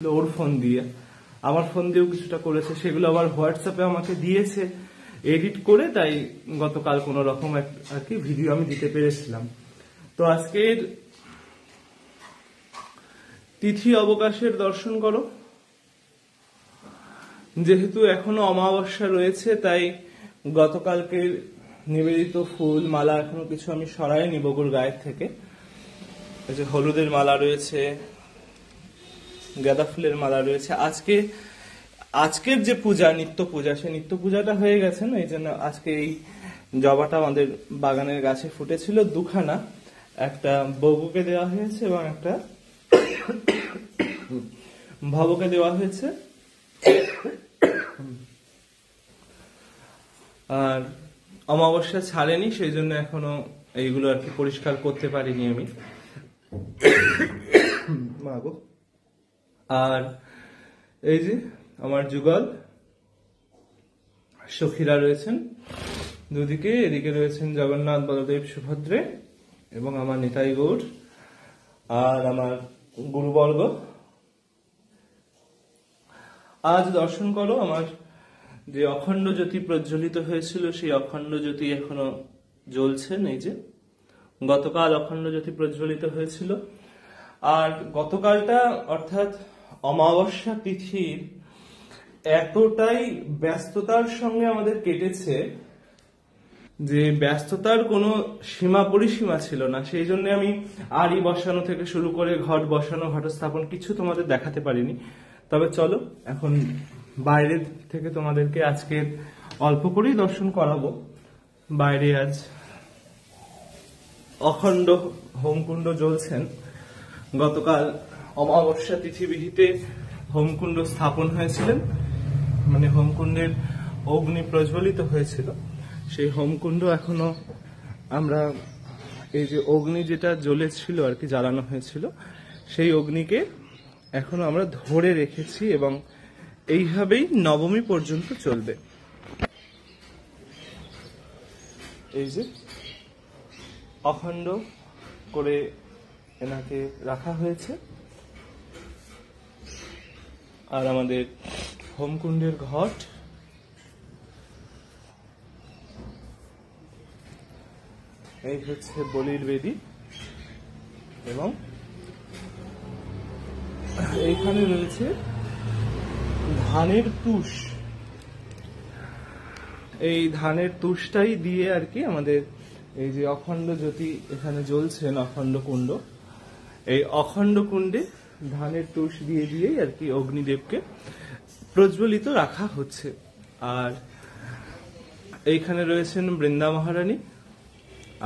ওর phone দিয়ে, আমার phone দিয়েও কিছুটা করেছে, সেগুলো আবার হোয়াটসঅ্যাপে আমাকে দিয়েছে এডিট করে। তাই গতকাল কোনো রকম আর কি ভিডিও আমি দিতে পেরেছিলাম। তো আজকের তিথি অবকাশের দর্শন করো। যেহেতু এখনো অমাবস্যা রয়েছে তাই গতকালকে নিবেদিত ফুল মালা এখনো কিছু আমি সরাইনি বকুর গায়ের থেকে। এই যে হলুদের মালা রয়েছে, গাঁদা ফুলের মালা রয়েছে। আজকের যে পূজা, নিত্য পূজা, সেই নিত্য পূজাটা হয়ে গেছে না, এই জন্য আজকে এই জবাটা আমাদের বাগানের গাছে ফুটেছিল দুখানা, একটা বগুকে দেওয়া হয়েছে এবং একটা ভবকে দেওয়া হয়েছে। আর অমাবস্যা ছাড়েনি, সেই জন্য এখনো এইগুলো আর কি পরিষ্কার করতে পারিনি আমি। আর এই যে আমার যুগল সখীরা রয়েছেন দুদিকে, এদিকে রয়েছেন জগন্নাথ, বলদেব, সুভদ্রে এবং আমার নিতাই গৌর আর আমার গুরুবর্গ। আজ দর্শন করো আমার যে অখণ্ড জ্যোতি প্রজ্বলিত হয়েছিল, সেই অখণ্ড জ্যোতি এখনো জ্বলছেন। এই যে গতকাল অখণ্ড জ্যোতি প্রজ্বলিত হয়েছিল, আর গতকালটা অর্থাৎ অমাবস্যা তিথির এতটাই ব্যস্ততার সঙ্গে আমাদের কেটেছে যে ব্যস্ততার কোনো সীমা পরিসীমা ছিল না। সেই জন্য আমি আড়ি বসানো থেকে শুরু করে ঘট বসানো, ঘটস্থাপন কিছু তোমাদের দেখাতে পারিনি। তবে চলো এখন বাইরে থেকে তোমাদেরকে আজকে অল্প করেই দর্শন করাবো। বাইরে আজ অখণ্ড হোমকুণ্ড জ্বলছেন। গতকাল অমাবস্যা তিথি বিহিতে হোমকুণ্ড স্থাপন হয়েছিলেন, মানে হোমকুণ্ডের অগ্নি প্রজ্বলিত হয়েছিল। সেই হোমকুণ্ড এখনো আমরা, এই যে অগ্নি যেটা জ্বলেছিল আর কি, জ্বালানো হয়েছিল, সেই অগ্নিকে এখনো আমরা ধরে রেখেছি এবং এইভাবেই নবমী পর্যন্ত চলবে। এই যে অখণ্ড করে এনাকে রাখা হয়েছে। আর আমাদের হোমকুণ্ডের ঘট, এই হচ্ছে বলির বেদী এবং এইখানে রয়েছে ধানের তুষ। এই ধানের তুষটাই দিয়ে আর কি আমাদের এই যে অখণ্ড জ্যোতি এখানে জ্বলছেন, অখণ্ড কুণ্ড, এই অখণ্ড কুণ্ডে ধানের তুষ দিয়ে দিয়েই আর কি অগ্নিদেবকে প্রজ্বলিত রাখা হচ্ছে। আর এইখানে রয়েছেন বৃন্দা মহারানী।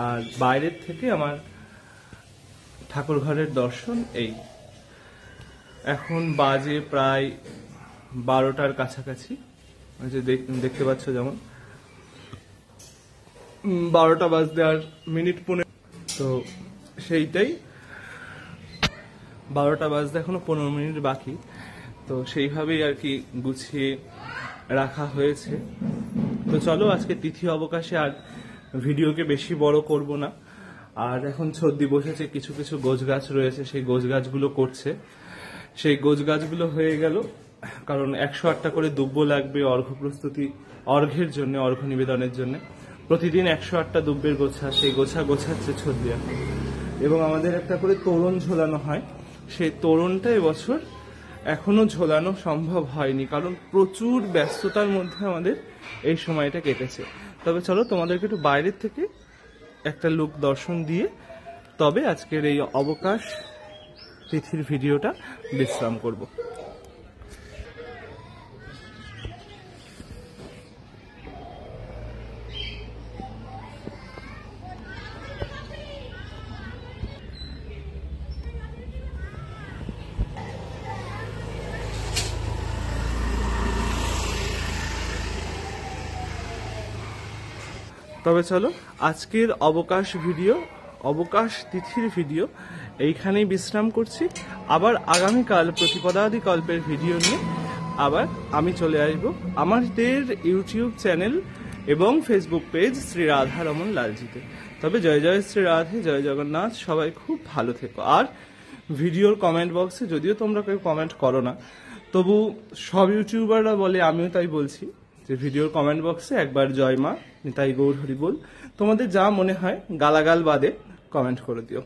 আর বাইরের থেকে আমার ঠাকুর ঘরের দর্শন। এই এখন বাজে প্রায় 12টার কাছাকাছি, যে দেখতে পাচ্ছ, যেমন 12টা বাজতে আর মিনিট 15। তো সেইটাই 12টা বাজতে এখনো 15 মিনিট বাকি। তো সেইভাবেই আর কি গুছিয়ে রাখা হয়েছে। তো চলো আজকে তিথি অবকাশে আর ভিডিওকে বেশি বড় করব না। আর এখন সর্দি বসেছে, কিছু কিছু গোছ গাছ রয়েছে, সেই গোছ গাছগুলো করছে। সেই গোছ গাছগুলো হয়ে গেল, কারণ 108টা করে দুব্য লাগবে অর্ঘ্য প্রস্তুতি, অর্ঘ্যের জন্য, অর্ঘ্য নিবেদনের জন্য। প্রতিদিন 108টা দুব্যের গোছা, সেই গোছাচ্ছে সর্দি এখন। এবং আমাদের একটা করে তোরণ ঝোলানো হয়, সেই তোরণটা এবছর এখনো ঝোলানো সম্ভব হয়নি, কারণ প্রচুর ব্যস্ততার মধ্যে আমাদের এই সময়টা কেটেছে। তবে চলো তোমাদেরকে একটু বাইরের থেকে একটা লুক দর্শন দিয়ে তবে আজকের এই অবকাশ তিথির ভিডিওটা বিশ্রাম করব। তবে চলো আজকের অবকাশ ভিডিও, অবকাশ তিথির ভিডিও এইখানেই বিশ্রাম করছি। আবার আগামীকাল প্রতিপদাদি কল্পের ভিডিও নিয়ে আবার আমি চলে আসবো আমাদের ইউটিউব চ্যানেল এবং ফেসবুক পেজ শ্রী রাধারমন লালজিতে। তবে জয় জয় শ্রী রাধে, জয় জগন্নাথ, সবাই খুব ভালো থেকো। আর ভিডিওর কমেন্ট বক্সে, যদিও তোমরা কেউ কমেন্ট করো না, তবু সব ইউটিউবাররা বলে, আমিও তাই বলছি, যে ভিডিওর কমেন্ট বক্সে একবার জয় মা, নিতাই গৌর হরি বল, তোমাদের যা মনে হয় গালাগাল বাদে কমেন্ট করে দিও।